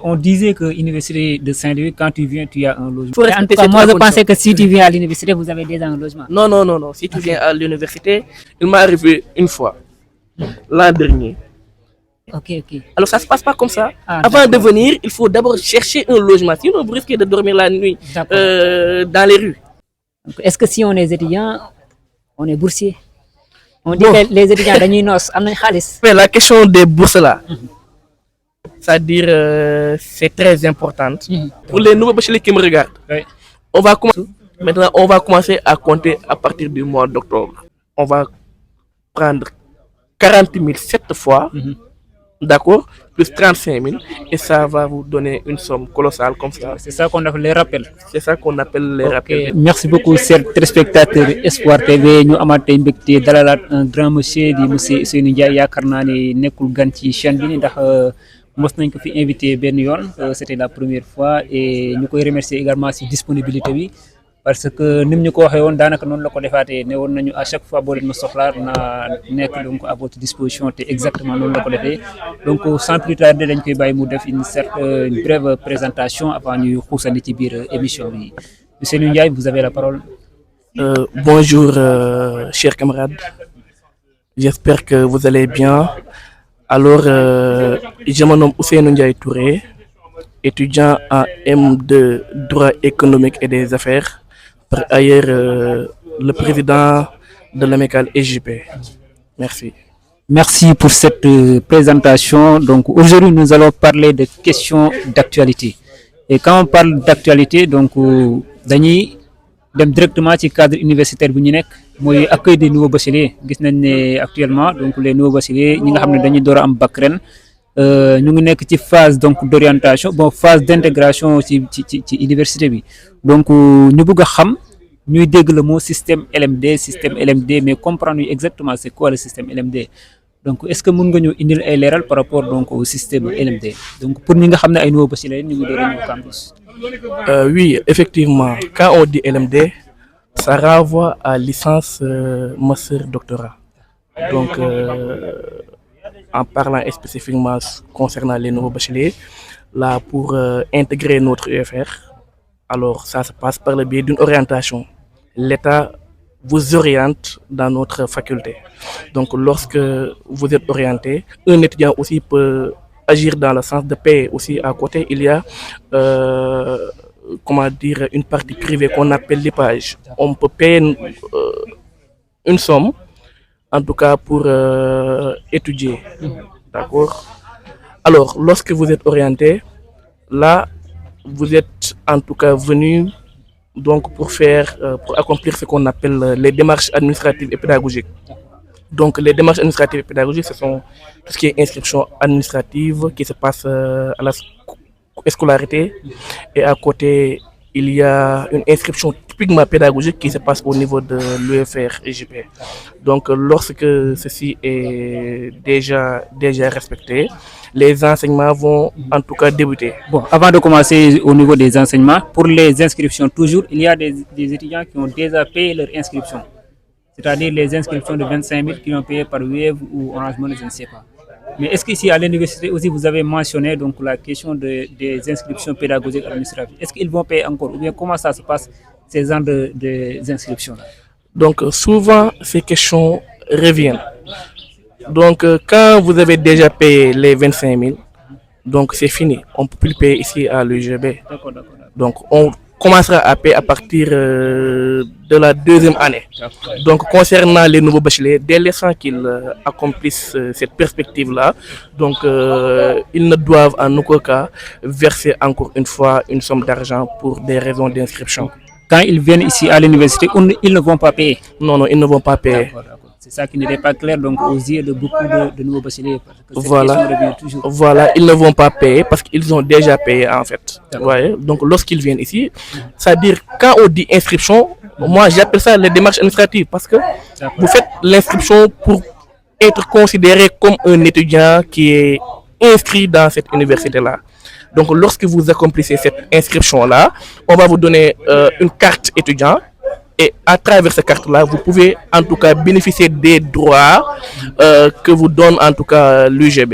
On disait que l'université de Saint-Louis, quand tu viens, tu as un logement. Faut En respecter tout cas, ces moi, trois je pensais conditions. que si tu viens à l'université, vous avez déjà un logement. Non, non, non, non. Si tu viens à l'université, il m'est arrivé une fois, l'an dernier. Ok, ok. Alors ça se passe pas comme ça. Ah, Avant de d'accord. venir, il faut d'abord chercher un logement. Sinon, vous risquez de dormir la nuit D'accord. dans les rues. Donc, est-ce que si on est étudiant, on est boursier? On dit Bon. que les étudiants dañuy noos am nañ xaalis. Mais la question des bourses là, c'est-à-dire c'est très importante. Pour les nouveaux bacheliers qui me regardent, Oui. on va commencer, maintenant on va commencer à compter à partir du mois d'octobre. On va prendre 40 000 7 fois, d'accord, plus 35 000, et ça va vous donner une somme colossale comme ça. C'est ça qu'on appelle les rappels. C'est ça qu'on appelle les rappels. Ok. Merci beaucoup chers téléspectateurs Espoir TV ñu amaat tey mbégte dalalaat un grand monsieur di monsieur Ousseynou Ndiaye yaakaar naa ne nekkul gan ci chaîne bi ndax mos nañ ko fi invité benn yoon c'était la première fois et ñu koy remercier également ci disponibilité bi parce que nim ñu ko waxee woon daanaka noonu la ko defaatee ne woon nañu à chaque fois boo leen ma soxlaa naa nekk donc à votre disposition te exactement noonu la ko defee donc sans plus tarder dañ koy bàyyi mu def une brève présentation avant ñuy xuusandi ci biir émission bi. Monsieur Ndiaye, vous avez la parole. Bonjour, chers camarades. J'espère que vous allez bien. Alors, je me nomme Ousseynou Ndiaye Touré, étudiant en M2 droit économique et des affaires. Par ailleurs, le président de l'amicale EJP. Merci. Merci pour cette présentation. Donc, aujourd'hui, nous allons parler de questions d'actualité. Et quand on parle d'actualité, donc, dañuy dem directement ci cadre universitaire bu ñu nekk mooy accueil des nouveaux bacheliers gis nañ ne actuellement donc les nouveaux bacheliers ñi nga xam ne dañuy door a am bac ren ñu ngi nekk ci phase donc d'orientation bon phase d'intégration ci université bi donc ñu bëgg a xam ñuy dégg le mot système LMD mais comprendre exactement c'est quoi le système LMD. Donc est-ce que mën nga ñu indil ay leeral par rapport donc au système LMD donc pour ñi nga xam ne ay nouveaux bacheliers ñu ngi door a ñëw campus. Oui, effectivement, quand on dit LMD, ça renvoie à licence, master, doctorat. Donc, en parlant spécifiquement concernant les nouveaux bacheliers, là, pour intégrer notre UFR, alors ça se passe par le biais d'une orientation. L'État vous oriente dans notre faculté. Donc, lorsque vous êtes orienté, un étudiant aussi peut agir dans le sens de payer aussi à côté. Il y a comment dire, une partie privée qu'on appelle l'IPAGE. On peut payer une somme, en tout cas pour étudier. D'accord. Alors, lorsque vous êtes orienté, là, vous êtes en tout cas venu donc pour accomplir ce qu'on appelle les démarches administratives et pédagogiques. Donc, les démarches administratives et pédagogiques, ce sont tout ce qui est inscription administrative qui se passe à la scolarité. Et à côté, il y a une inscription typiquement pédagogique qui se passe au niveau de l'UFR EJP. Donc, lorsque ceci est déjà respecté, les enseignements vont en tout cas débuter. Bon, avant de commencer au niveau des enseignements, pour les inscriptions, toujours, il y a des étudiants qui ont déjà payé leur inscription. C'est-à-dire les inscriptions de 25 000 qui ont payé par Wave ou Orange Money, je ne sais pas. Mais est-ce qu'ici à l'université aussi vous avez mentionné donc la question des inscriptions pédagogiques administratives? Est-ce qu'ils vont payer encore ou bien comment ça se passe ces genres d'inscriptions-là? Donc souvent ces questions reviennent. Donc quand vous avez déjà payé les 25 000, donc c'est fini. On ne peut plus payer ici à l'UGB. D'accord. Donc on commencera à payer à partir de la deuxième année. Donc concernant les nouveaux bacheliers, dès l'instant qu'ils accomplissent cette perspective-là, donc ils ne doivent en aucun cas verser encore une fois une somme d'argent pour des raisons d'inscription. Quand ils viennent ici à l'université, ils ne vont pas payer. Non, ils ne vont pas payer. D'accord. C'est ça qui n'était pas clair donc aux yeux de beaucoup de nouveaux bacheliers. Parce que cette Voilà. question revient toujours. Voilà, ils ne vont pas payer parce qu'ils ont déjà payé en fait. Ouais. Donc lorsqu'ils viennent ici, c'est-à-dire quand on dit inscription, moi j'appelle ça les démarches administratives parce que vous faites l'inscription pour être considéré comme un étudiant qui est inscrit dans cette université-là. Donc lorsque vous accomplissez cette inscription-là, on va vous donner une carte étudiant Et à travers cette carte-là, vous pouvez en tout cas bénéficier des droits que vous donne en tout cas l'UGB.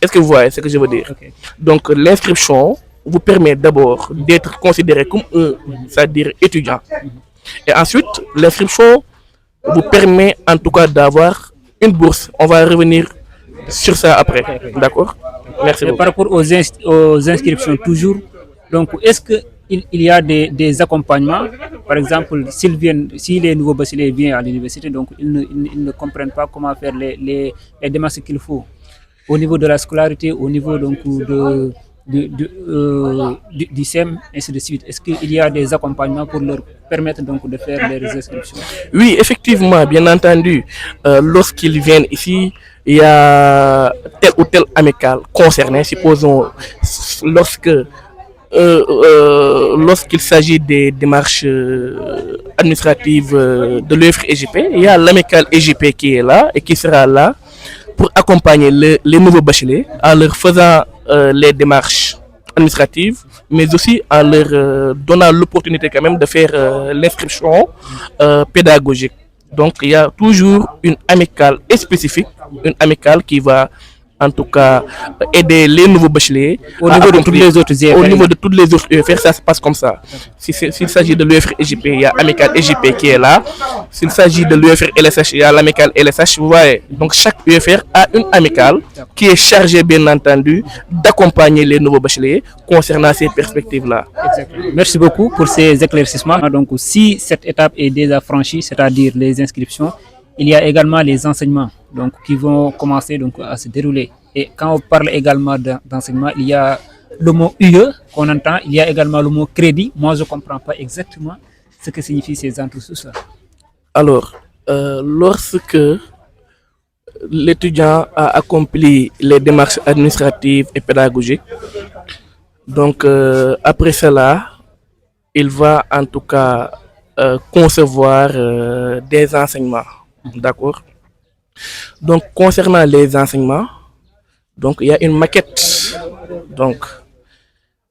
Est-ce que vous voyez ce que je veux dire? Ok. Donc l'inscription vous permet d'abord d'être considéré comme un, c'est-à-dire étudiant. Et ensuite, l'inscription vous permet en tout cas d'avoir une bourse. On va revenir sur ça après. D'accord? Merci Et beaucoup. par rapport aux inscriptions, toujours, donc est-ce qu'il y a des accompagnements? Par exemple, si les nouveaux bacheliers viennent à l'université, donc ils ne comprennent pas comment faire les démarches qu'il faut au niveau de la scolarité, au niveau donc, du SEM, ainsi de suite. Est-ce qu'il y a des accompagnements pour leur permettre donc de faire les inscriptions? Oui, effectivement, bien entendu, lorsqu'ils viennent ici, il y a tel ou tel amical concerné. Supposons lorsqu'il s'agit des démarches administratives de l'UEFR EGP, il y a l'amical EGP qui est là et qui sera là pour accompagner les nouveaux bacheliers en leur faisant les démarches administratives, mais aussi en leur donnant l'opportunité quand même de faire l'inscription pédagogique. Donc il y a toujours une amicale spécifique, une amicale qui va en tout cas aider les nouveaux bacheliers Au niveau de toutes les autres UFR. Au niveau de toutes les autres UFR, ça se passe comme ça. S'il s'agit de l'UFR EGP, il y a Amical EGP qui est là. S'il s'agit de l'UFR LSH, il y a l'Amical LSH. Vous voyez, donc chaque UFR a une amicale qui est chargée, bien entendu, d'accompagner les nouveaux bacheliers concernant ces perspectives-là. Exactement. Merci beaucoup pour ces éclaircissements. Donc, si cette étape est déjà franchie, c'est-à-dire les inscriptions, il y a également les enseignements donc, qui vont commencer donc, à se dérouler. Et quand on parle également d'enseignement, il y a le mot UE qu'on entend, il y a également le mot crédit. Moi, je ne comprends pas exactement ce que signifient ces entretiens. Alors, lorsque l'étudiant a accompli les démarches administratives et pédagogiques, donc après cela, il va en tout cas concevoir des enseignements. D'accord? Donc, concernant les enseignements, donc il y a une maquette. Donc,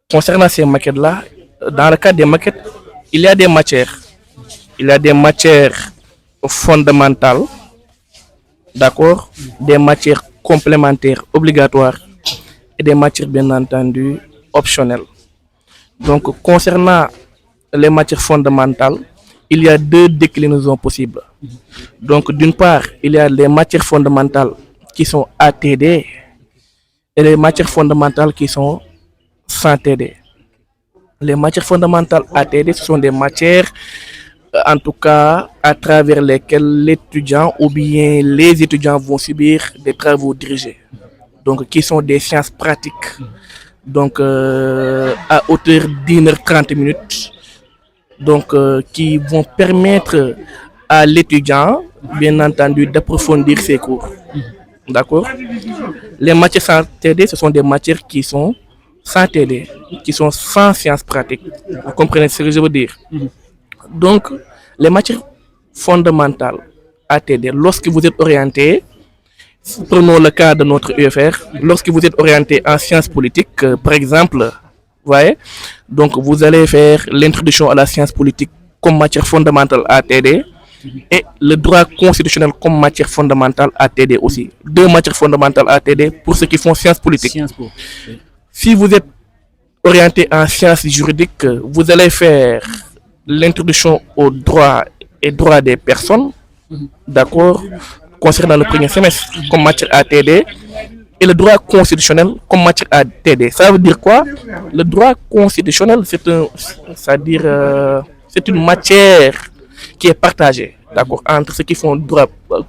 concernant ces maquettes-là, dans le cadre des maquettes, il y a des matières. Il y a des matières fondamentales, d'accord? Des matières complémentaires obligatoires et des matières, bien entendu, optionnelles. Donc, concernant les matières fondamentales, il y a deux déclinaisons possibles. Donc, d'une part, il y a les matières fondamentales qui sont ATD et les matières fondamentales qui sont sans TD. Les matières fondamentales ATD, ce sont des matières, en tout cas, à travers lesquelles l'étudiant ou bien les étudiants vont subir des travaux dirigés. Donc, qui sont des sciences pratiques. Donc, à hauteur d'1h30. Donc, qui vont permettre à l'étudiant, bien entendu, d'approfondir ses cours. D'accord? Les matières sans TD, ce sont des matières qui sont sans TD, qui sont sans sciences pratiques. Vous comprenez ce que je veux dire? Donc, les matières fondamentales ATD, lorsque vous êtes orienté, prenons le cas de notre UFR, lorsque vous êtes orienté en sciences politiques, par exemple, voyez, donc vous allez faire l'introduction à la science politique comme matière fondamentale ATD et le droit constitutionnel comme matière fondamentale ATD aussi. Deux matières fondamentales ATD pour ceux qui font sciences politiques. Si vous êtes orienté en sciences juridiques, vous allez faire l'introduction au droit et droit des personnes, d'accord, concernant le premier semestre comme matière ATD. Et le droit constitutionnel comme matière ATD. Ça veut dire quoi? Le droit constitutionnel, c'est une matière qui est partagée, d'accord, entre ceux qui font droit,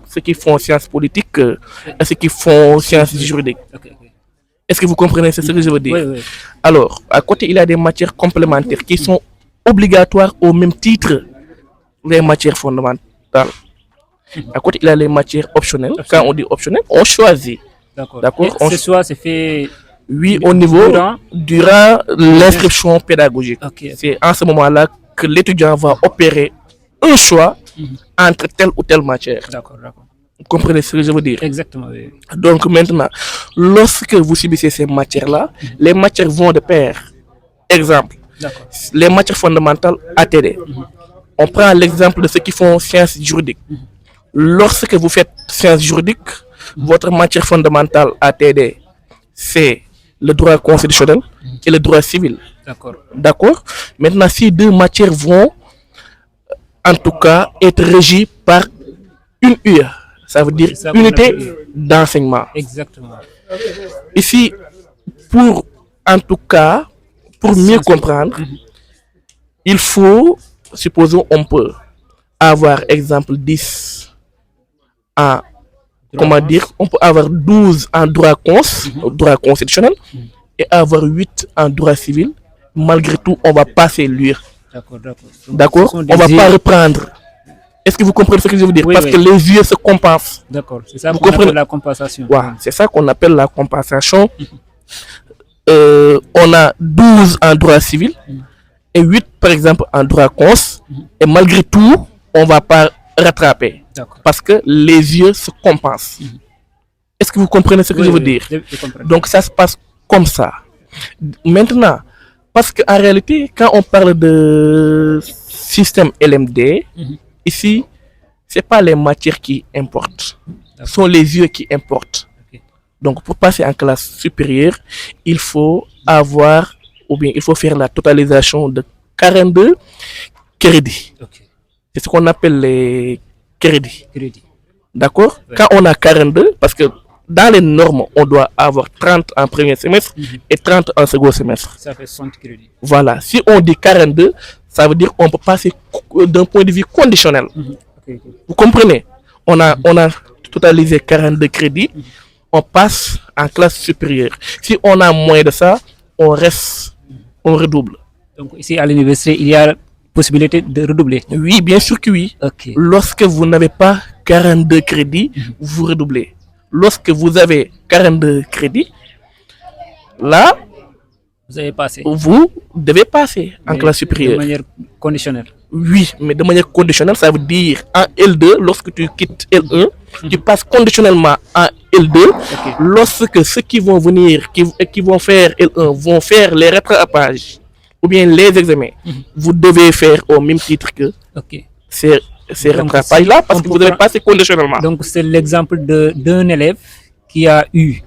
ceux qui font sciences politiques et ceux qui font sciences juridiques. Est-ce que vous comprenez ce que je veux dire? Oui. Alors, à côté, il y a des matières complémentaires qui sont obligatoires au même titre les matières fondamentales. À côté, il y a les matières optionnelles. Quand on dit optionnel, on choisit. D'accord. Ce choix c'est fait. Oui, au niveau durant l'inscription pédagogique. Okay. C'est en ce moment-là que l'étudiant va opérer un choix entre telle ou telle matière. D'accord. Vous comprenez ce que je veux dire? Exactement. Oui. Donc maintenant, lorsque vous subissez ces matières-là, les matières vont de pair. Exemple, les matières fondamentales ATD. On prend l'exemple de ceux qui font sciences juridiques. Lorsque vous faites sciences juridiques, votre matière fondamentale ATD, c'est le droit constitutionnel et le droit civil. D'accord. D'accord? Maintenant, ces deux matières vont, en tout cas, être régies par une UE. Ça veut dire C'est ça qu'on unité appelle- d'enseignement. Exactement. Ici, pour, en tout cas, pour mieux comprendre, il faut, supposons, on peut avoir, exemple, 10 en, comment dire, on peut avoir 12 en droit droit constitutionnel, et avoir 8 en droit civil. Malgré tout, on va passer lire. D'accord, d'accord. Donc, D'accord? ce sont On va des pas yeux- reprendre. Est-ce que vous comprenez ce que je veux dire? Oui, Parce oui. que les yeux se compensent. D'accord. C'est ça Vous qu'on appelle comprenez? la compensation. Ouais, c'est ça qu'on appelle la compensation. On a 12 en droit civil et 8 par exemple en droit cons. Et malgré tout, on va pas rattraper D'accord. parce que les yeux se compensent. Est-ce que vous comprenez ce que Oui, je veux oui, dire? je comprends. Donc ça se passe comme ça. Maintenant, parce qu'en réalité, quand on parle de système LMD, ici, c'est pas les matières qui importent, ce sont les yeux qui importent. Ok. Donc pour passer en classe supérieure, il faut avoir, ou bien il faut faire la totalisation de 42 crédits. Ok. C'est ce qu'on appelle les crédits. Crédit. D'accord? Ouais. Quand on a 42, parce que dans les normes, on doit avoir 30 en premier semestre et 30 en second semestre. Ça fait 60 crédits. Voilà. Si on dit 42, ça veut dire qu'on peut passer d'un point de vue conditionnel. Ok, ok. Vous comprenez? On a totalisé 42 crédits, on passe en classe supérieure. Si on a moins de ça, on reste, on redouble. Donc ici à l'université, il y a possibilité de redoubler. Oui, bien sûr que oui. Ok. Lorsque vous n'avez pas 42 crédits, vous redoublez. Lorsque vous avez 42 crédits, là, Vous avez passé. vous devez passer en Mais classe de supérieure. manière conditionnelle. Oui, mais de manière conditionnelle, ça veut dire en L2, lorsque tu quittes L1, tu passes conditionnellement en L2. Lorsque ceux qui vont venir, qui vont faire L1, vont faire les rattrapages ou bien les examens, vous devez faire au même titre que Ok. ces Donc, rattrapages-là si parce on que peut vous devez prendre- passer conditionnellement. Donc c'est l'exemple d'un élève qui a eu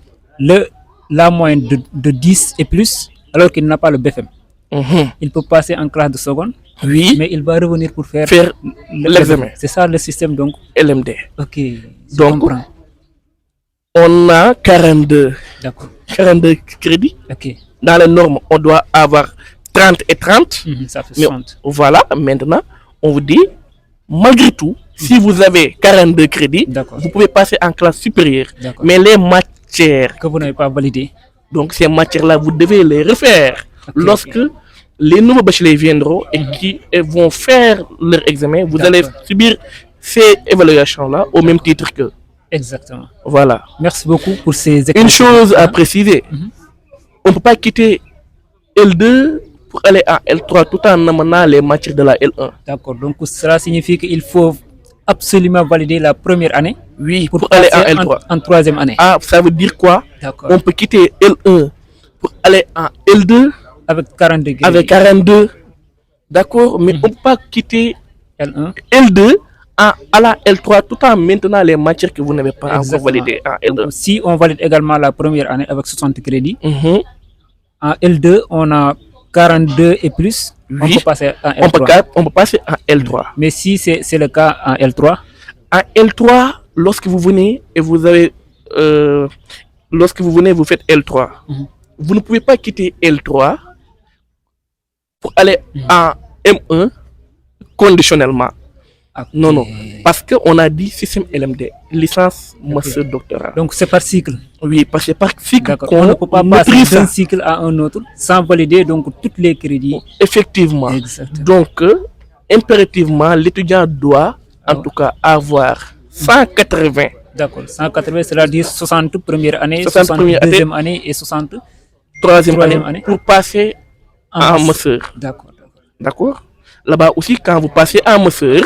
la moyenne de 10 et plus alors qu'il n'a pas le BFM. Mhm. Il peut passer en classe de seconde, Oui, mais il va revenir pour faire l'examen. C'est ça le système donc. LMD. Ok. Je Donc, comprends. On a 42 D'accord. crédits. Ok. Dans les normes, on doit avoir 30 et 30. Ça fait Mais 60. voilà, maintenant, on vous dit, malgré tout, si vous avez 42 crédits, D'accord. vous pouvez passer en classe supérieure. D'accord. Mais les matières, Que vous n'avez pas validé. donc ces matières-là, vous devez les refaire Ok, lorsque les nouveaux bacheliers viendront et qui vont faire leur examen. Vous allez D'accord. subir ces évaluations-là au même titre que. Exactement. Voilà. Merci beaucoup pour ces Une explications. chose à préciser, on ne peut pas quitter L2 pour aller à L3 tout en amenant les matières de la L1. D'accord. Donc cela signifie qu'il faut absolument valider la première année Oui, pour pour aller passer en L3. en troisième année. Ah, ça veut dire quoi? D'accord. On peut quitter L1 pour aller en L2 Avec 42 crédits. avec 42. D'accord? Mais on ne peut pas quitter L1. L2 à la L3 tout en maintenant les matières que vous n'avez pas encore Exactement. validées en L2. Donc, si on valide également la première année avec 60 crédits, Mhm. en L2, on a 42 et plus, on Oui. peut passer en On peut, L3. on peut passer en L3. Mais si c'est le cas en L3, En L3, lorsque vous venez et vous avez, lorsque vous venez, vous faites L3. Vous ne pouvez pas quitter L3 pour aller en M1 conditionnellement. ok. Non, non. Parce qu'on a dit système LMD, licence, master, doctorat. Donc c'est par cycle. Oui, parce que par cycle D'accord. On ne peut pas qu'on passer maîtrise d'un ça. cycle à un autre sans valider donc tous les crédits. Effectivement. Exactement. Donc, impérativement, l'étudiant doit, en tout cas, avoir 180. D'accord. 180, c'est-à-dire 60 première année, 60 60 première année. deuxième année et 60 Troisième Troisième année année. pour passer en master. D'accord. D'accord. D'accord? Là-bas aussi, quand vous passez en master,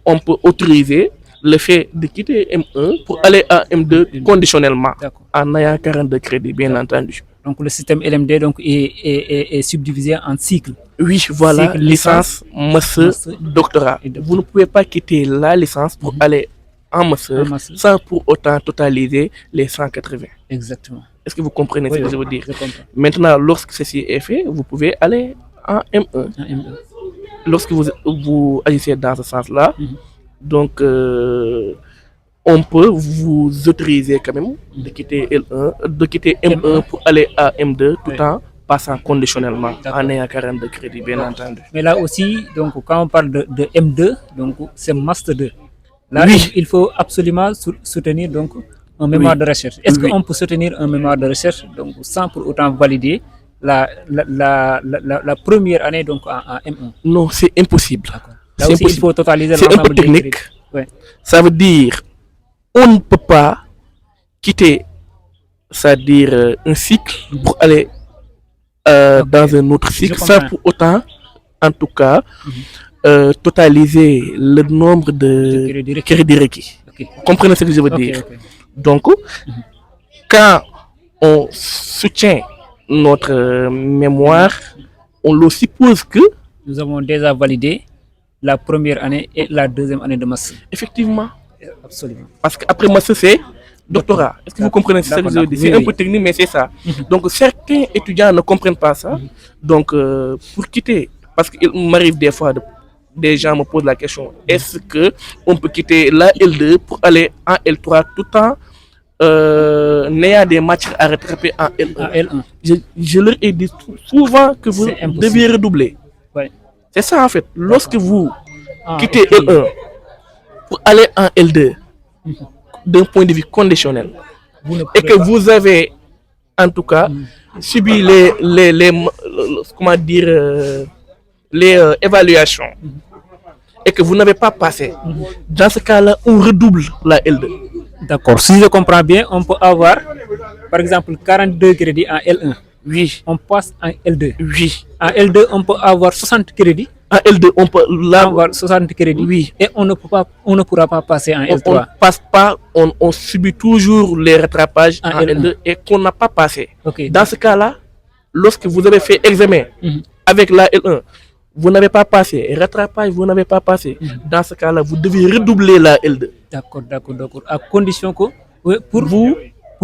on peut autoriser le fait de quitter M1 pour aller à M2 conditionnellement D'accord. en ayant 42 crédits, bien entendu. Donc le système LMD donc, est subdivisé en cycles. Oui, voilà, Cycle licence, master, master, doctorat. et doctorat. Vous ne pouvez pas quitter la licence pour aller en master En master. sans pour autant totaliser les 180. Exactement. Est-ce que vous comprenez Oui, ce que oui, je veux dire? je comprends. Maintenant, lorsque ceci est fait, vous pouvez aller en M1. En M2. Lorsque vous agissez dans ce sens-là, Mhm. donc on peut vous autoriser quand même de quitter L1, de quitter M1 pour aller à M2 tout Oui. en passant conditionnellement D'accord. en ayant 40 de crédit, bien entendu. Mais là aussi, donc, quand on parle de M2, donc, c'est Master 2. Là, Oui. il faut absolument soutenir donc, un mémoire Oui. de recherche. Est-ce Oui. qu'on peut soutenir un mémoire de recherche donc, sans pour autant valider la première année donc, en M1? Non, c'est impossible. D'accord. Là C'est aussi, il impossible. faut totaliser C'est un peu l'ensemble des technique. crédits. Ouais. Ça veut dire on ne peut pas quitter, c'est-à-dire un cycle pour aller Ok. dans un autre cycle Je sans comprends. pour autant, en tout cas, totaliser le nombre de crédits requis. crédits requis. Ok. Vous comprenez ce que je veux Ok, dire? ok. Donc, quand on soutient notre mémoire, on le suppose que, Nous avons déjà validé la première année et la deuxième année de master. effectivement, Absolument. parce qu'après master, c'est doctorat. Est-ce que vous comprenez ce que je veux dire? C'est Oui, un oui. peu technique, mais c'est ça. Donc, certains étudiants ne comprennent pas ça. Donc, pour quitter, parce qu'il m'arrive des fois, des gens me posent la question, est-ce qu'on peut quitter la L2 pour aller en L3 tout en n'ayant des matières à rattraper en L1? En L1. Je leur ai dit souvent que vous C'est impossible. deviez redoubler. Ouais. C'est ça en fait. Lorsque vous Ah, quittez ok. L1 pour aller en L2, d'un point de vue conditionnel, Vous ne et pouvez que pas. vous avez en tout cas subi comment dire, les évaluations, et que vous n'avez pas passé, dans ce cas-là, on redouble la L2. D'accord. Si je comprends bien, on peut avoir, par exemple, 42 crédits en L1. Oui, On passe en L2. oui. En L2, on peut avoir 60 crédits. En L2, on peut là, Avoir 60 crédits. oui. Et on ne pourra pas passer en On ne L3. passe pas, on subit toujours les rattrapages En en L1. L2 et qu'on n'a pas passé. Ok. Dans ce cas-là, lorsque vous avez fait examen avec la L1, vous n'avez pas passé, rattrapage, vous n'avez pas passé. Dans ce cas-là, vous devez redoubler la L2 D'accord, d'accord, d'accord. À condition que, oui, pour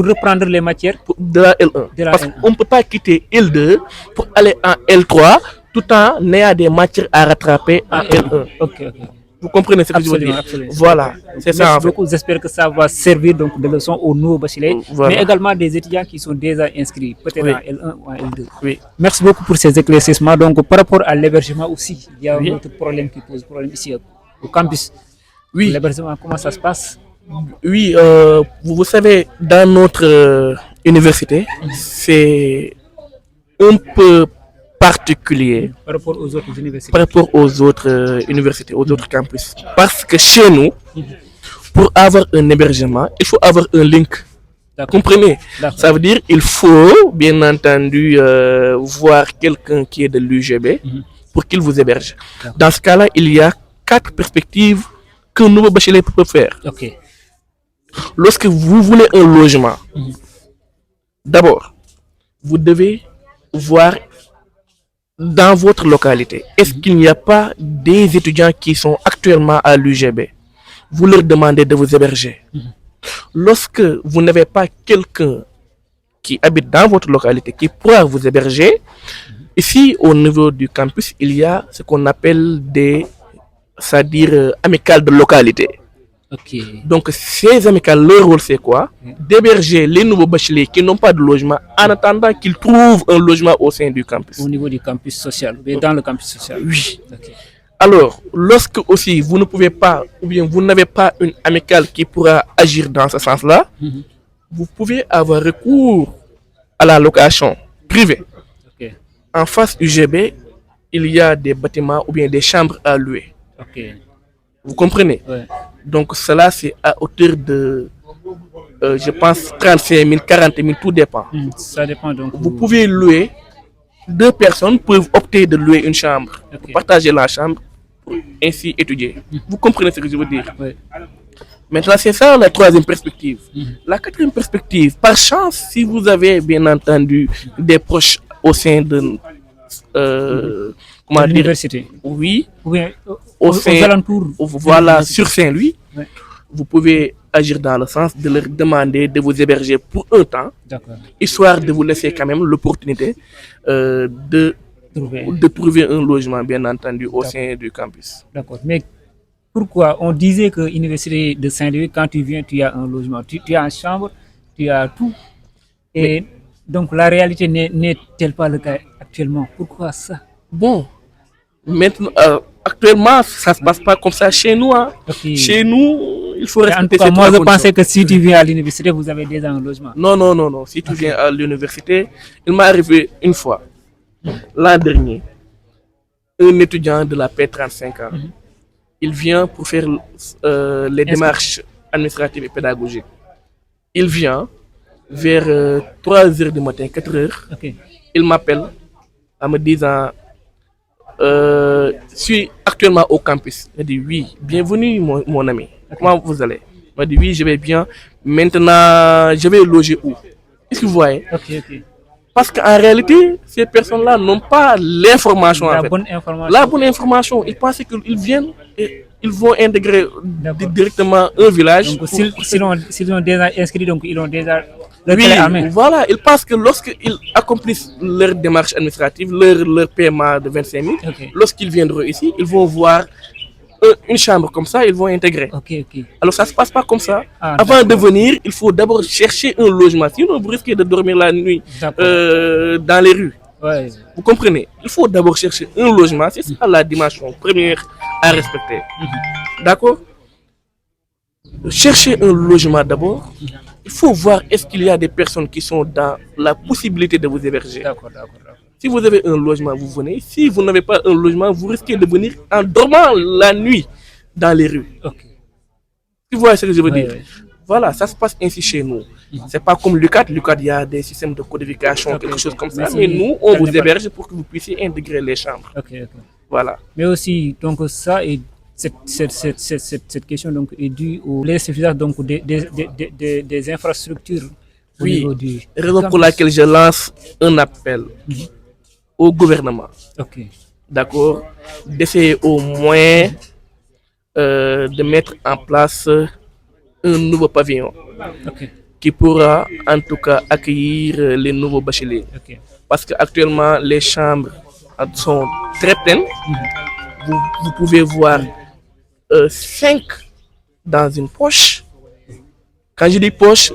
reprendre les matières de la L1. de la Parce L1. qu'on ne peut pas quitter L2 pour aller en L3 tout en ayant des matières à rattraper en L1. Ok, ok. Vous comprenez ce que je veux Absolument, dire? absolument. Voilà, c'est ça Merci en fait. beaucoup. J'espère que ça va servir donc de leçon aux nouveaux bacheliers, Voilà. mais également des étudiants qui sont déjà inscrits, peut-être Oui. en L1 ou en L2. Oui. Merci beaucoup pour ces éclaircissements. Donc, par rapport à l'hébergement aussi, il y a Oui. un autre problème qui pose problème ici au campus. Oui. L'hébergement, comment ça se passe? Oui, vous savez, dans notre université, c'est un peu particulier Par rapport aux autres universités. par rapport aux autres universités, aux autres campus. Parce que chez nous, pour avoir un hébergement, il faut avoir un link. D'accord. Comprenez? D'accord. Ça veut dire qu'il faut, bien entendu, voir quelqu'un qui est de l'UGB pour qu'il vous héberge. D'accord. Dans ce cas-là, il y a 4 perspectives qu'un nouveau bachelier peut faire. Ok. Lorsque vous voulez un logement, d'abord, vous devez voir dans votre localité, est-ce qu'il n'y a pas des étudiants qui sont actuellement à l'UGB? Vous leur demandez de vous héberger. Lorsque vous n'avez pas quelqu'un qui habite dans votre localité qui pourra vous héberger, ici au niveau du campus, il y a ce qu'on appelle c'est-à-dire amicales de localité. Ok. Donc ces amicales, leur rôle c'est quoi? D'héberger les nouveaux bacheliers qui n'ont pas de logement en attendant qu'ils trouvent un logement au sein du campus. Au niveau du campus social, mais dans le campus social. Oui. Ok. Alors, lorsque aussi vous ne pouvez pas, ou bien vous n'avez pas une amicale qui pourra agir dans ce sens-là, vous pouvez avoir recours à la location privée. Ok. En face UGB, il y a des bâtiments ou bien des chambres à louer. Ok. Vous comprenez? Ouais. Donc cela c'est à hauteur de, je pense, 35 000, 40 000, tout dépend. Ça dépend donc. Vous pouvez louer, 2 personnes peuvent opter de louer une chambre, Ok. partager la chambre, pour ainsi étudier. Vous comprenez ce que je veux dire? Ouais. Maintenant, c'est ça la 3e perspective. La 4e perspective, par chance, si vous avez bien entendu des proches au sein de comment dire, l'université. oui, Ou bien au aux sein, alentours. voilà, sur Saint-Louis, Ouais. vous pouvez agir dans le sens de leur demander de vous héberger pour un temps, D'accord. histoire de vous laisser quand même l'opportunité de trouver un logement, bien entendu, au sein du campus. D'accord. Mais pourquoi on disait que l'université de Saint-Louis, quand tu viens, tu as un logement, tu as une chambre, tu as tout. Et donc la réalité n'est-elle pas le cas actuellement? Pourquoi ça? Bon, maintenant, actuellement, ça ne se passe pas comme ça chez nous. Hein. Ok. Chez nous, il faut Mais en respecter tout cas, ces moi trois je pensais conditions. que si tu viens à l'université, vous avez déjà un logement. Non, non, non, non. Si tu viens à l'université, il m'est arrivé une fois, l'an dernier, un étudiant de la paix 35 ans. Il vient pour faire les démarches administratives et pédagogiques. Il vient vers 3 heures du matin, 4 heures. Ok. Il m'appelle en me disant je suis actuellement au campus. Il dit oui, bienvenue mon ami. Comment vous allez? Il m'a dit oui, je vais bien. Maintenant, je vais loger où? Est-ce que vous voyez? Ok, ok. Parce qu'en réalité, ces personnes-là n'ont pas l'information. La En fait. bonne information. La bonne information. Ils pensaient qu'ils viennent et ils vont intégrer D'accord. directement un village. Donc s'ils ont déjà inscrit, donc ils ont déjà leur Oui, clé en main. voilà. Ils pensent que lorsqu'ils accomplissent leur démarche administrative, leur paiement de 25 000, Ok. lorsqu'ils viendront ici, ils vont voir une chambre comme ça, ils vont intégrer. Ok, ok. Alors ça ne se passe pas comme ça. Ah, Avant de d'accord. venir, il faut d'abord chercher un logement. Sinon, vous risquez de dormir la nuit D'accord. dans les rues. Ouais. Vous comprenez? Il faut d'abord chercher un logement. C'est ça la dimension première à respecter. D'accord? Chercher un logement d'abord. Il faut voir est-ce qu'il y a des personnes qui sont dans la possibilité de vous héberger. D'accord, d'accord, d'accord. Si vous avez un logement, vous venez. Si vous n'avez pas un logement, vous risquez de venir en dormant la nuit dans les rues. Ok. Tu vois ce que je veux Ouais, dire? ouais. Voilà, ça se passe ainsi chez nous. C'est pas comme l'UCAD. L'UCAD, il y a des systèmes de codification, Ok, quelque ok. chose comme ça. Mais si Mais nous, on ça vous n'est pas- héberge pour que vous puissiez intégrer les chambres. Ok, ok. Voilà. Mais aussi, donc ça et cette question donc est due au l'insuffisance donc des infrastructures au Oui, niveau du raison pour campus. laquelle je lance un appel au gouvernement, Ok. d'accord, d'essayer au moins de mettre en place un nouveau pavillon Ok. qui pourra en tout cas accueillir les nouveaux bacheliers. Ok. Parce qu'actuellement, les chambres sont très pleines. Vous pouvez voir 5 dans une poche. Quand je dis poche,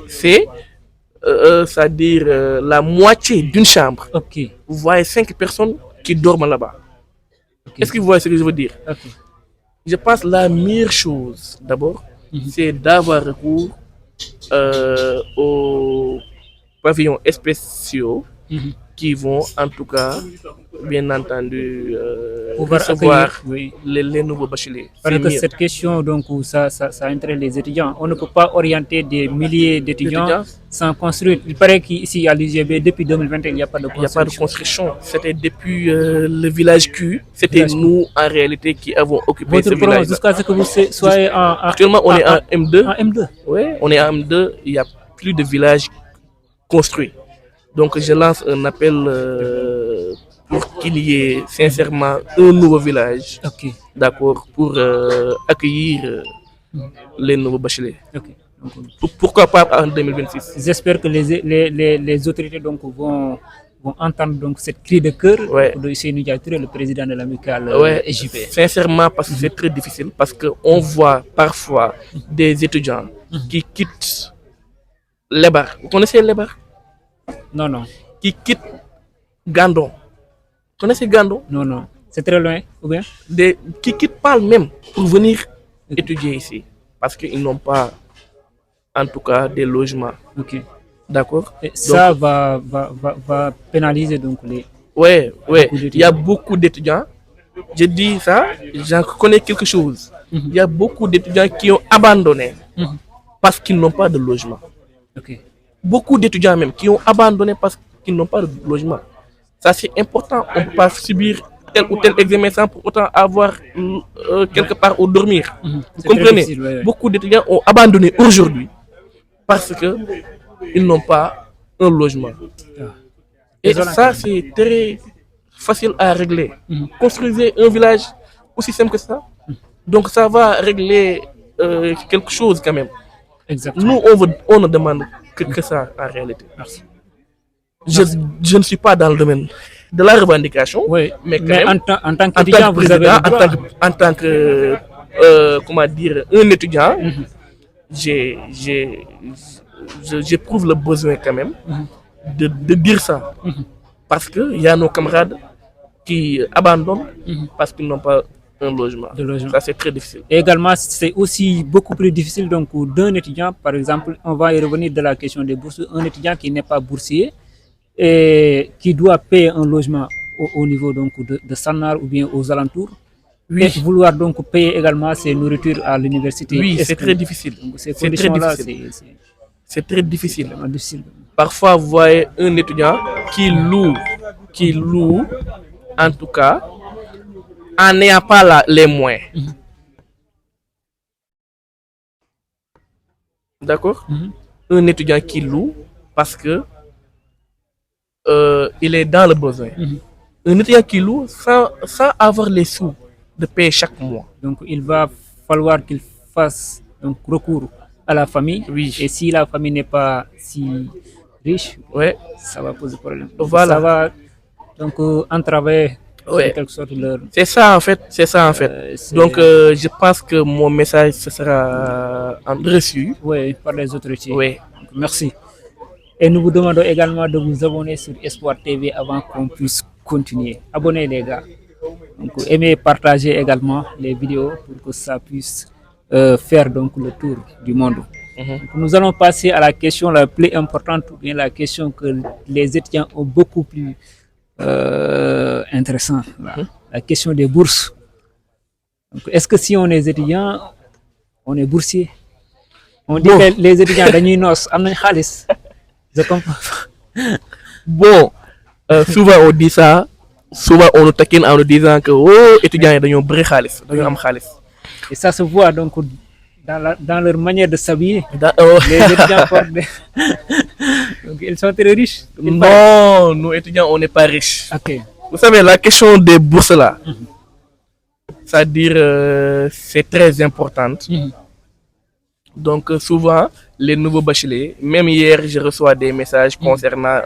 c'est-à-dire la moitié d'une chambre. Ok. Vous voyez 5 personnes qui dorment là-bas. Ok. Est-ce que vous voyez ce que je veux dire? Ok. Je pense que la meilleure chose, d'abord, c'est d'avoir recours aux pavillons spéciaux qui vont, en tout cas, bien entendu, Pouvoir recevoir accueillir, oui. les nouveaux bacheliers. Parce C'est que mieux. cette question, donc, ça intéresse les étudiants. On ne peut pas orienter des milliers d'étudiants D'étudiants. sans construire. Il paraît qu'ici à l'UGB, depuis 2021, il n'y a pas de Il n'y a pas de construction. construction. C'était depuis le village Q. C'était Village Q. nous, en réalité, qui avons occupé Votre ce projet, village. jusqu'à ce que vous soyez Actuellement, on est en M2. en M2. Oui, on est en M2. Il n'y a plus de villages construits. Donc, je lance un appel pour qu'il y ait sincèrement un nouveau village, Ok. d'accord, pour accueillir les nouveaux bacheliers. Ok. Donc, Pourquoi pas en 2026? j'espère que les autorités donc, vont entendre donc, cette cri de cœur Ouais. de Seynou Touré, le président de l'amicale Ouais, EJP. sincèrement, parce que c'est très difficile, parce qu'on voit parfois des étudiants qui quittent Lebar. Vous connaissez Lebar? Non, non, Qui quittent Gandon. Vous connaissez Gandon? non, non. C'est très loin, ou bien? Qui quittent Pâle même pour venir étudier ici. Parce qu'ils n'ont pas, en tout cas, des logements. Ok. D'accord? Et ça va pénaliser donc les. Ouais, ouais. Beaucoup d'étudiants. Il y a beaucoup d'étudiants. Je dis ça, j'en connais quelque chose. Il y a beaucoup d'étudiants qui ont abandonné parce qu'ils n'ont pas de logement. Ok. Beaucoup d'étudiants même qui ont abandonné parce qu'ils n'ont pas de logement. Ça, c'est important. On ne peut pas subir tel ou tel examen sans pour autant avoir quelque part où dormir. Vous C'est très comprenez? difficile, ouais, ouais. Beaucoup d'étudiants ont abandonné aujourd'hui parce qu'ils n'ont pas un logement. Ah. Et Désolant, ça, c'est très facile à régler. Construisez un village aussi simple que ça. Donc ça va régler quelque chose quand même. Exactement. Nous, on ne demande que ça en réalité. Merci. Je ne suis pas dans le domaine de la revendication, Oui, mais quand mais même, en tant en qu'étudiant, tant que vous avez président, le droit. en tant que comment dire, un étudiant, j'ai- j'ai- j'éprouve le besoin quand même de dire ça. Parce qu'il y a nos camarades qui abandonnent parce qu'ils n'ont pas un logement. De logement. Ça, c'est très difficile. Et également, c'est aussi beaucoup plus difficile donc d'un étudiant, par exemple, on va y revenir de la question des bourses, un étudiant qui n'est pas boursier et qui doit payer un logement au niveau donc de Sanar ou bien aux alentours, Oui. et vouloir donc payer également ses nourritures à l'université. Oui, Est-ce c'est que- très difficile. donc, ces C'est très conditions-là, difficile. c'est C'est très difficile. vraiment difficile. Parfois, vous voyez un étudiant qui loue, en tout cas, en n'ayant pas les moyens. D'accord? Un étudiant qui loue parce que il est dans le besoin. Un étudiant qui loue sans avoir les sous de payer chaque mois. Donc, il va falloir qu'il fasse donc, recours à la famille. Oui. Et si la famille n'est pas si riche, Ouais. ça va poser problème. Voilà. Ça va donc entraver Ouais. en quelque sorte leur. C'est ça en fait. C'est ça en fait. c'est- Donc, je pense que mon message ce sera reçu. Ouais, par les autorités. Oui. Donc, merci. Et nous vous demandons également de vous abonner sur Espoir TV avant qu'on puisse continuer. Abonnez les gars. Donc, aimez, partagez également les vidéos pour que ça puisse faire donc le tour du monde. Donc, nous allons passer à la question la plus importante, ou bien la question que les étudiants ont beaucoup plus intéressant. La question des bourses. Donc, est-ce que si on est étudiant, on est boursier? On dit que les étudiants dañuy noos am nañ xaalis. Je comprends. Bon, souvent on dit ça, souvent on nous taquine en nous disant que oh, étudiants yi dañoo bëri xaalis dañoo am xaalis. Et ça se voit donc dans leur manière de s'habiller. Oh. Les étudiants portent des... donc ils sont très riches. Non, nous étudiants on n'est pas riches. Ok. Vous savez la question des bourses là, c'est-à-dire c'est très importante. Donc souvent les nouveaux bacheliers, même hier je reçois des messages concernant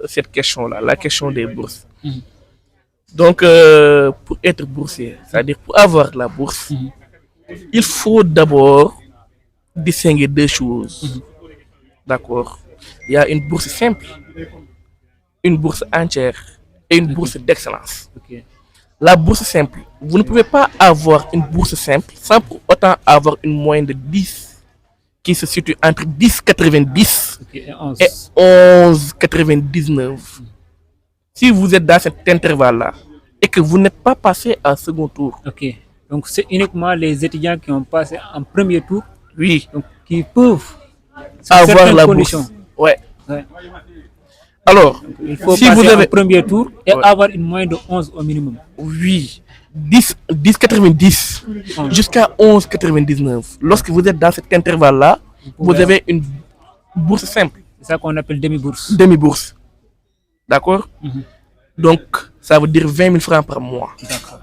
cette question-là, la question des bourses. Donc pour être boursier, c'est-à-dire pour avoir la bourse, il faut d'abord distinguer deux choses. D'accord? Il y a une bourse simple, une bourse entière et une bourse d'excellence. Ok. La bourse simple, vous ne pouvez pas avoir une bourse simple sans pour autant avoir une moyenne de 10 qui se situe entre 10,90 Ok, et 11. et 11,99. Si vous êtes dans cet intervalle-là et que vous n'êtes pas passé à second tour, Ok. Donc c'est uniquement les étudiants qui ont passé en premier tour, oui, donc qui peuvent sous avoir certaines la conditions. bourse. Ouais. Ouais. Alors, Il faut si passer vous avez en premier tour et Ouais. avoir une moyenne de 11 au minimum. oui, 10,90 jusqu'à 11,99. Lorsque vous êtes dans cet intervalle-là, vous avez une bourse simple, C'est ça qu'on appelle demi-bourse. demi-bourse. D'accord? Donc, ça veut dire 20 000 francs par mois. D'accord.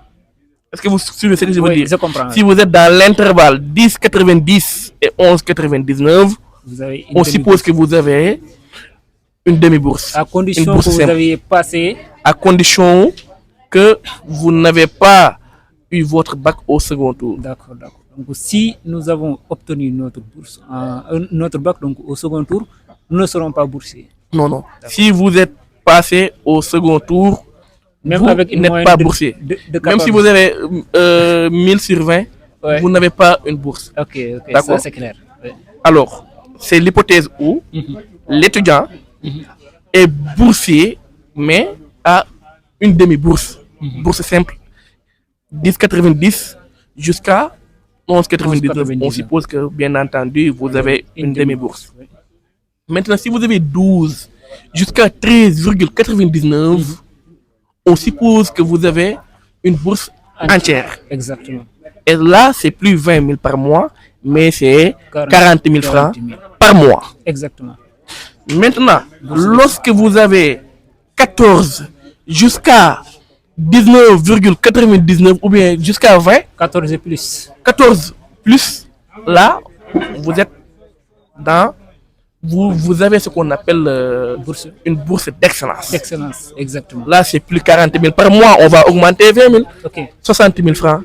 Est-ce que vous suivez ce que je veux Oui, dire? je comprends. Si vous êtes dans l'intervalle 10,90 et 11,99, Vous avez une on demi-bourse. suppose que vous avez une demi-bourse. À Une condition bourse que vous simple. avez passé. À condition que vous n'avez pas eu votre bac au second tour. D'accord, d'accord. Donc si nous avons obtenu notre bourse, notre bac donc au second tour, nous ne serons pas boursiers. Non, non. Si vous êtes passé au second tour, Même vous avec une n'êtes moyenne pas de- boursier. de Même 14. si vous avez 1000 sur 20, Ouais. vous n'avez pas une bourse. Ok, ok, D'accord. ça c'est clair. Ouais. Alors, c'est l'hypothèse où l'étudiant est boursier, mais a une demi-bourse. Bourse simple. 10,90 jusqu'à 11,99. 11,99. On suppose que, bien entendu, vous avez une demi-bourse. Oui. Maintenant, si vous avez 12 jusqu'à 13,99, on suppose que vous avez une bourse entière. Exactement. Et là, c'est plus 20 000 par mois, mais c'est 40 000 francs 40 000. par mois. Exactement. Maintenant, lorsque vous avez 14 jusqu'à 19,99 ou bien jusqu'à 20, 14 et plus. 14 plus, là, vous êtes dans, vous avez ce qu'on appelle Bourse une bourse d'excellence. d'excellence, exactement. Là, c'est plus 40 000 par mois, on va augmenter 20 000, Ok, 60 000 francs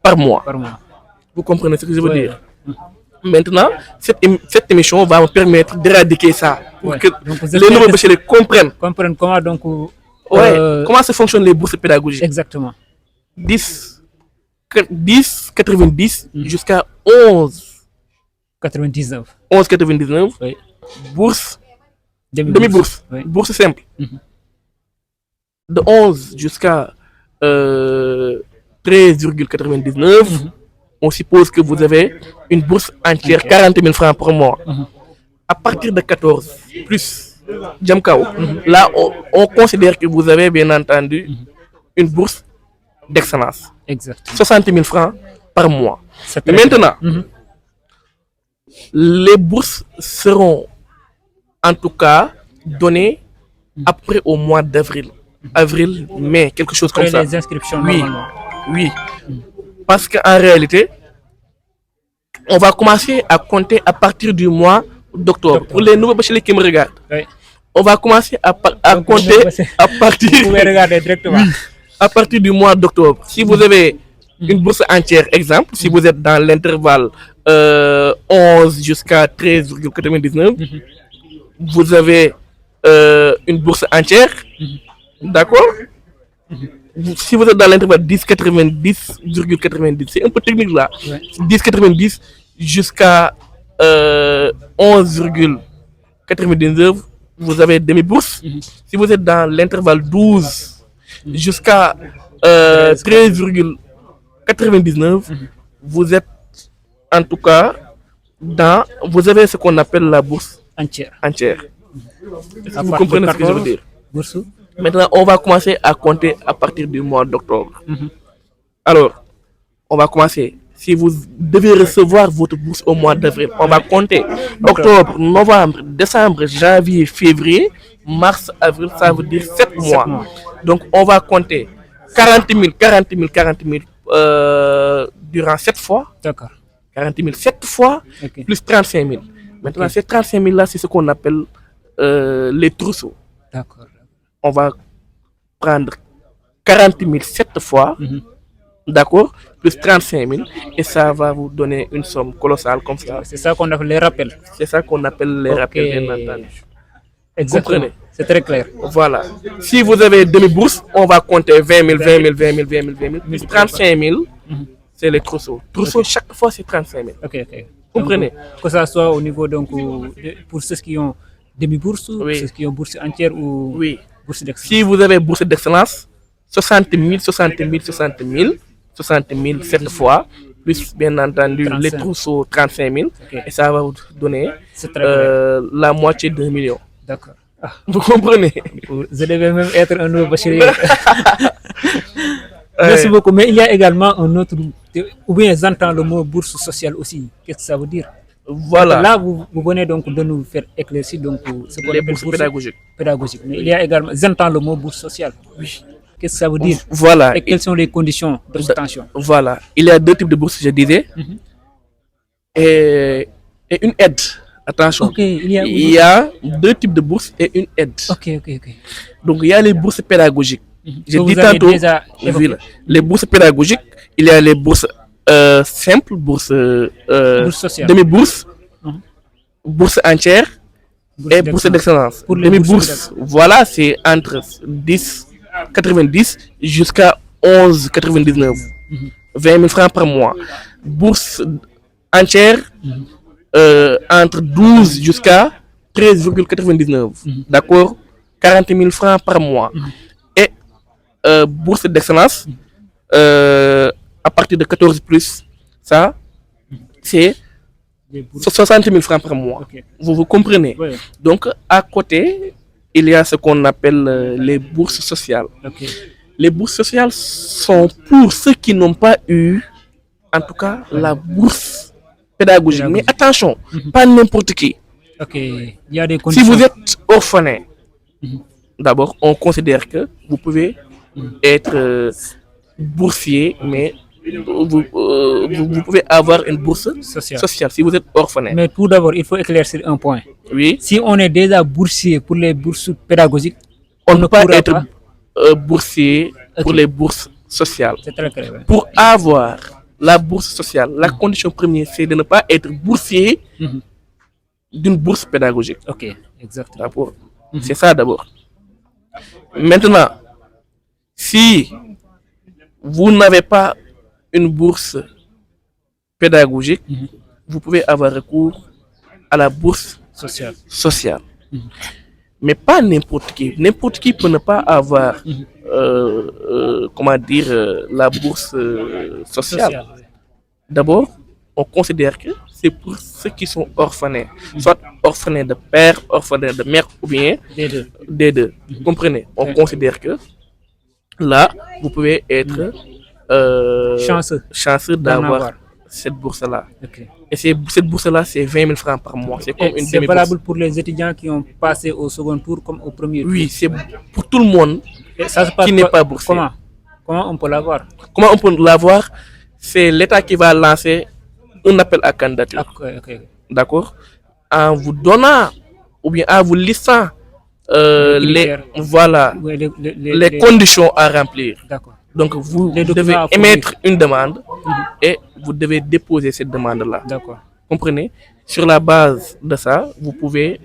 par mois. par mois. Vous comprenez ce que je veux Ouais. dire? Maintenant, cette émission va me permettre d'éradiquer ça pour Ouais. que Donc, vous les espérez nouveaux que- bacheliers comprennent Comprendre comment donc. comment ça fonctionne les bourses pédagogiques. Exactement. 10, 90 jusqu'à 11, 99. 11,99, Oui. bourse, Demi-bourse. demi-bourse, Oui. bourse simple. Mhm. De 11 jusqu'à 13,99, on suppose que vous avez une bourse entière, 40 000 francs par mois. À partir de 14 plus Jamkao, là on considère que vous avez bien entendu une bourse d'excellence, Exactement. 60 000 francs par mois. C'est très Maintenant, Mhm. les bourses seront en tout cas données après au mois d'avril. Avril, mai, quelque chose comme Après ça. les inscriptions, Oui, normalement. oui. Parce qu'en réalité, on va commencer à compter à partir du mois d'octobre. Pour les nouveaux bacheliers qui me regardent, Oui. on va commencer à Donc, compter à Vous partir, pouvez regarder directement. à partir du mois d'octobre. Si vous avez une bourse entière, exemple, si vous êtes dans l'intervalle 11 jusqu'à 13,99, vous avez une bourse entière, d'accord? Si vous êtes dans l'intervalle 10,90, c'est un peu technique là. Ouais. 10,90 jusqu'à 11,99, vous avez demi-bourse. Si vous êtes dans l'intervalle 12 jusqu'à 13,99, vous êtes en tout cas dans, vous avez ce qu'on appelle la bourse Entière. entière. À Vous partir de comprenez ce que je veux 14, dire? bourse. Maintenant, on va commencer à compter à partir du mois d'octobre. Alors, on va commencer. Si vous devez recevoir votre bourse au mois d'avril, on va compter octobre, novembre, décembre, janvier, février, mars, avril, ça veut dire 7 mois. mois. Donc, on va compter 40 000 durant 7 fois. D'accord. 40 000 7 fois, Ok. plus 35 000. Maintenant, Ok. ces 35 000 là, c'est ce qu'on appelle les trousseaux. D'accord. On va prendre 40 000 7 fois, d'accord, plus 35 000, et ça va vous donner une somme colossale comme ça. C'est ça qu'on appelle les rappels. C'est ça qu'on appelle les Ok. rappels, bien entendu. Exactement. Comprenez. C'est très clair. Voilà. Si vous avez demi-bourse, on va compter 20 000, 20 000, 20 000, 20 000, 20 000, plus 35 000, c'est les trousseaux. Trousseau, chaque fois, c'est 35 000. Ok, ok. Comprenez. Donc, que ça soit au niveau, donc, pour ceux qui ont demi-bourse, Oui. ceux qui ont bourse entière ou Oui. bourse d'excellence. Si vous avez bourse d'excellence, 60 000, 60 000, 60 000, 60 000 7 fois, plus bien entendu 35. les trousseaux 35 000, Ok. et ça va vous donner C'est très clair. la moitié d'1 million. D'accord. Ah, Vous comprenez? vous devez même être un nouveau bachelier. Merci beaucoup. Mais il y a également un autre, ou bien j'entends le mot bourse sociale aussi. Qu'est-ce que ça veut dire? Voilà, Là, vous venez donc de nous faire éclaircir donc ce qu'on les appelle bourses pédagogiques. pédagogique. Mais il y a également, j'entends le mot bourse sociale. Oui. Qu'est-ce que ça veut dire? Voilà, Et quelles sont les conditions d'obtention? voilà. Il y a deux types de bourses, je disais, et une aide. Attention, Ok, il y a. il y a deux types de bourses et une aide. Ok, ok, ok. Donc, il y a les bourses pédagogiques. J'ai Que dit vous avez tantôt, déjà évoqué. voilà, les bourses pédagogiques, il y a les bourses simples, bourses Bourse sociale. demi-bourse, Mhm. bourse entière et bourse d'excellence. Pour les Demi-bourse, voilà, c'est entre 10,90 jusqu'à 11,99. 20 000 francs par mois. Bourse entière, entre 12 jusqu'à 13,99. D'accord? 40 000 francs par mois. Et bourse d'excellence, à partir de 14 plus, ça, c'est Des bourses. 60 000 francs par mois. Ok. Vous comprenez? Ouais. Donc, à côté, il y a ce qu'on appelle les bourses sociales. Ok. Les bourses sociales sont pour ceux qui n'ont pas eu, en tout cas, la bourse pédagogique. Mais attention, pas n'importe qui. Ok. Il y a des Si conditions. vous êtes orphelin, d'abord, on considère que vous pouvez être boursier, mais vous pouvez avoir une bourse sociale si vous êtes orphelin. Mais tout d'abord, il faut éclaircir un point. Oui, Si on est déjà boursier pour les bourses pédagogiques, on ne peut pas pourra être boursier pour les bourses sociales. C'est très clair. Pour avoir la bourse sociale, la condition première, c'est de ne pas être boursier d'une bourse pédagogique. Ok, exactement. D'accord. C'est ça d'abord. Maintenant, si vous n'avez pas une bourse pédagogique, vous pouvez avoir recours à la bourse sociale. Mais pas n'importe qui. N'importe qui peut ne pas avoir, comment dire, la bourse sociale. D'abord, on considère que c'est pour ceux qui sont orphelins, soit orphelins de père, orphelins de mère ou bien des deux. Vous comprenez? On considère que là, vous pouvez être chanceux d'avoir cette bourse-là. Okay. Et cette bourse-là, c'est 20 000 francs par mois. C'est comme une c'est valable pour les étudiants qui ont passé au second tour comme au premier tour. Oui, c'est pour tout le monde qui n'est pas boursier. Comment on peut l'avoir? Comment on peut l'avoir? C'est l'État qui va lancer un appel à candidature. Okay. D'accord? En vous donnant ou bien en vous listant les conditions à remplir. D'accord. Donc vous devez émettre une demande et vous devez déposer cette demande-là. D'accord. Comprenez? Sur la base de ça, vous pouvez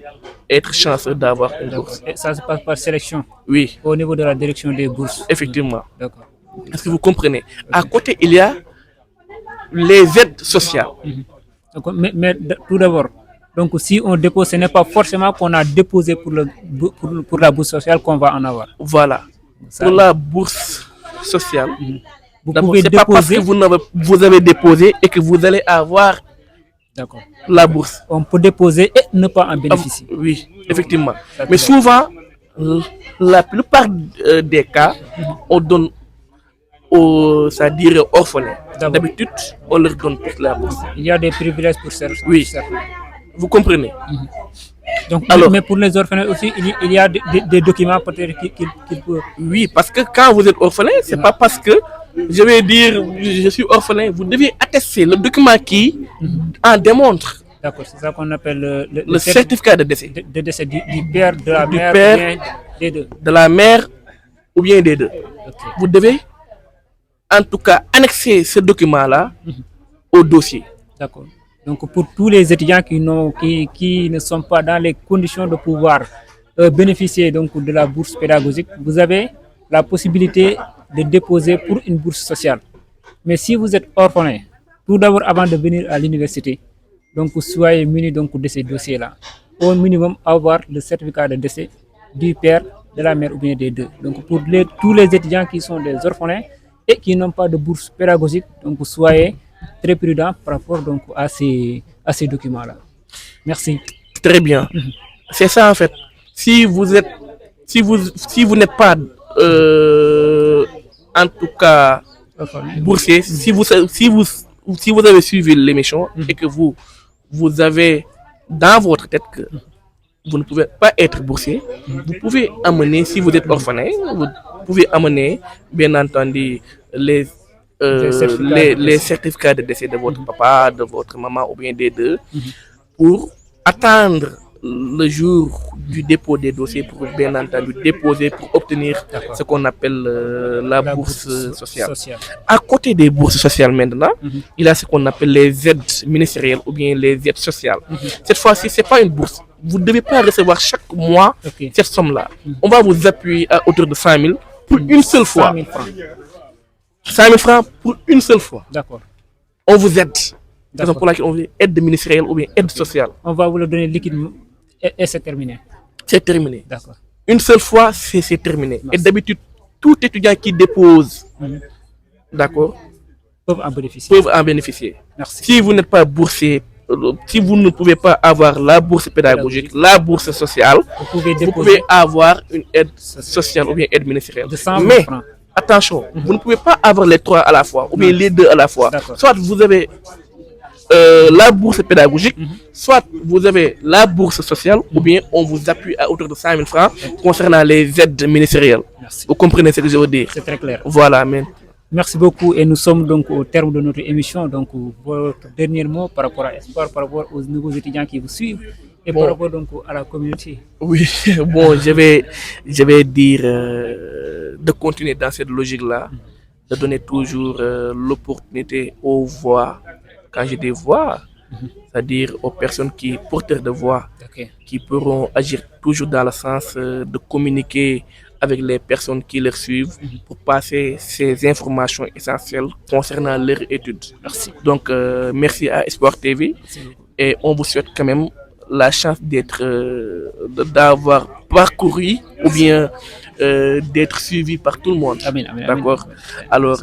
être chanceux d'avoir une bourse. Et ça se passe par sélection? Oui. Au niveau de la direction des bourses? Effectivement. D'accord. Est-ce que vous comprenez? À côté, il y a les aides sociales. Mais tout d'abord, donc si on dépose, ce n'est pas forcément qu'on a déposé pour la bourse sociale qu'on va en avoir. Voilà. Ça, pour la bourse sociale, vous pouvez c'est pas parce que vous avez déposé et que vous allez avoir la bourse. On peut déposer et ne pas en bénéficier. Oui, effectivement. Mais souvent, la plupart des cas, on donne c'est-à-dire orphelins. D'habitude, on leur donne toute la bourse. Il y a des privilèges pour certains. Oui, vous comprenez. Donc, mais pour les orphelins aussi, il y a des documents peut-être qu'il peut... Oui, parce que quand vous êtes orphelin, c'est pas parce que je vais dire je suis orphelin, vous devez attester le document qui en démontre. D'accord, c'est ça qu'on appelle le certificat de décès. De décès du père, de la mère, père, ou bien des deux. De la mère ou bien des deux. Okay. Vous devez en tout cas annexer ce document-là au dossier. D'accord. Donc pour tous les étudiants qui ne sont pas dans les conditions de pouvoir bénéficier donc de la bourse pédagogique, vous avez la possibilité de déposer pour une bourse sociale. Mais si vous êtes orphelin, tout d'abord avant de venir à l'université, donc soyez muni donc de ces dossiers-là. Au minimum avoir le certificat de décès du père, de la mère ou bien des deux. Donc pour tous les étudiants qui sont des orphelins et qui n'ont pas de bourse pédagogique, donc soyez très prudent par rapport donc à ces documents-là. Merci. Très bien. C'est ça en fait. Si vous n'êtes pas en tout cas boursier, si vous avez suivi l'émission et que vous avez dans votre tête que vous ne pouvez pas être boursier, vous pouvez amener, si vous êtes orphelin, vous pouvez amener bien entendu les certificats de décès de votre papa, de votre maman ou bien des deux pour attendre le jour du dépôt des dossiers pour bien entendu déposer pour obtenir ce qu'on appelle la bourse sociale. À côté des bourses sociales maintenant, il y a ce qu'on appelle les aides ministérielles ou bien les aides sociales. Cette fois-ci, ce n'est pas une bourse. Vous ne devez pas recevoir chaque mois cette somme-là. On va vous appuyer à hauteur de 100 000 pour une seule fois. 100 000 francs pour une seule fois. D'accord. On vous aide. C'est pour laquelle on veut aide ministérielle ou bien aide sociale. On va vous le donner liquide et c'est terminé. C'est terminé. D'accord. Une seule fois, c'est terminé. Merci. Et d'habitude, tout étudiant qui dépose, d'accord, peuvent en bénéficier. Merci. Si vous n'êtes pas boursier, si vous ne pouvez pas avoir la bourse pédagogique, la bourse sociale, vous pouvez avoir une aide sociale ou bien aide ministérielle. Mais attention, vous ne pouvez pas avoir les trois à la fois ou bien les deux à la fois. Soit vous avez la bourse pédagogique, soit vous avez la bourse sociale, ou bien on vous appuie à hauteur de 100 000 francs concernant les aides ministérielles. Merci. Vous comprenez ce que je veux dire? C'est très clair. Voilà, mais Merci beaucoup et nous sommes donc au terme de notre émission. Donc votre dernier mot par rapport à Espoir, par rapport aux nouveaux étudiants qui vous suivent et par rapport donc à la communauté. oui, bon, je vais dire de continuer dans cette logique-là, de donner toujours l'opportunité aux voix, quand j'ai des voix, c'est-à-dire aux personnes qui porteurs de voix, Ok. qui pourront agir toujours dans le sens de communiquer avec les personnes qui les suivent pour passer ces informations essentielles concernant leurs études. Merci. Donc, merci à Espoir TV et on vous souhaite quand même la chance d'avoir parcouru ou bien d'être suivi par tout le monde. Amen, amen, D'accord. amen. Alors,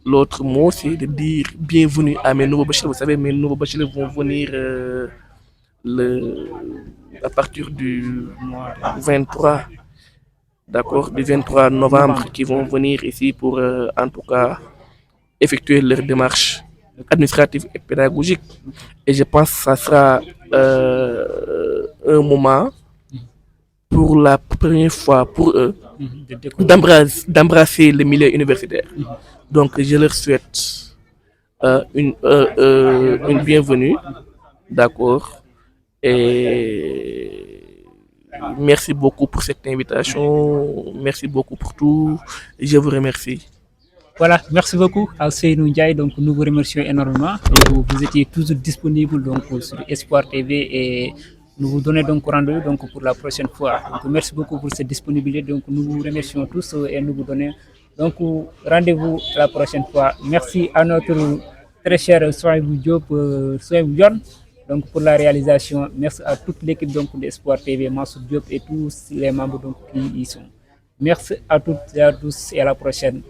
l'autre mot, c'est de dire bienvenue à mes nouveaux bacheliers. Vous savez, mes nouveaux bacheliers vont venir à partir du 23, d'accord, du 23 novembre, qui vont venir ici pour, en tout cas, effectuer leur démarche administrative et pédagogique. Et je pense que ça sera un moment pour la première fois pour eux De d'embrasser le milieu universitaire. Donc je leur souhaite une bienvenue, d'accord. Et merci beaucoup pour cette invitation, merci beaucoup pour tout. Je vous remercie. Voilà, merci beaucoup à Seynou Ndiaye. Donc, nous vous remercions énormément. Donc, vous étiez toujours disponible donc, sur Espoir TV et nous vous donnons donc rendez-vous donc, pour la prochaine fois. Donc, merci beaucoup pour cette disponibilité. Donc, nous vous remercions tous et nous vous donnons donc rendez-vous la prochaine fois. Merci à notre très cher Sohaibou Diop, Sohaibou Dione, donc pour la réalisation. Merci à toute l'équipe donc d'Espoir TV, Mansour Diop et tous les membres donc, qui y sont. Merci à toutes et à tous et à la prochaine.